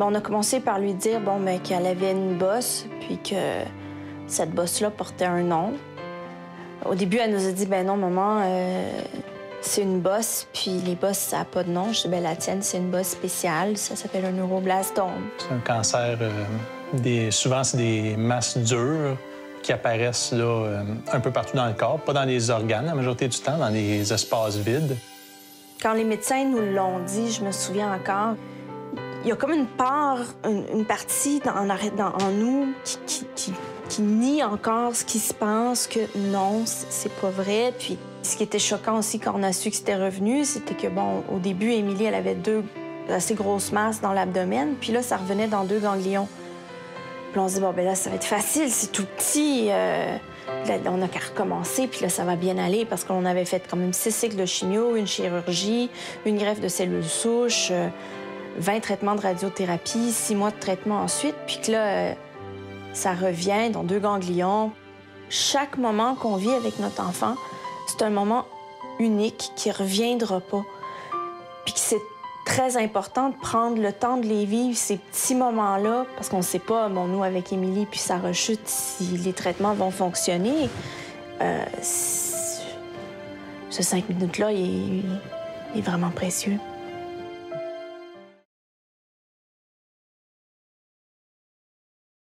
Ben, on a commencé par lui dire qu'elle avait une bosse, puis que cette bosse-là portait un nom. Au début, elle nous a dit, ben non, maman, c'est une bosse, puis les bosses, ça n'a pas de nom. Je dis, ben la tienne, c'est une bosse spéciale, ça s'appelle un neuroblastome. C'est un cancer, souvent, c'est des masses dures qui apparaissent là, un peu partout dans le corps, pas dans les organes la majorité du temps, dans les espaces vides. Quand les médecins nous l'ont dit, je me souviens encore, il y a comme une part, une partie en nous qui nie encore ce qui se pense, que non, c'est pas vrai. Puis ce qui était choquant aussi quand on a su que c'était revenu, c'était que, au début, Émilie, elle avait 2 assez grosses masses dans l'abdomen, puis là, ça revenait dans 2 ganglions. Puis on se dit, là, ça va être facile, c'est tout petit. Là, on a qu'à recommencer, puis là, ça va bien aller parce qu'on avait fait quand même 6 cycles de chimio, une chirurgie, une greffe de cellules souches, 20 traitements de radiothérapie, 6 mois de traitement ensuite, puis que là, ça revient dans 2 ganglions. Chaque moment qu'on vit avec notre enfant, c'est un moment unique qui ne reviendra pas. Puis que c'est très important de prendre le temps de les vivre, ces petits moments-là, parce qu'on ne sait pas, nous, avec Émilie puis sa rechute, si les traitements vont fonctionner. Ce 5 minutes-là, il est vraiment précieux.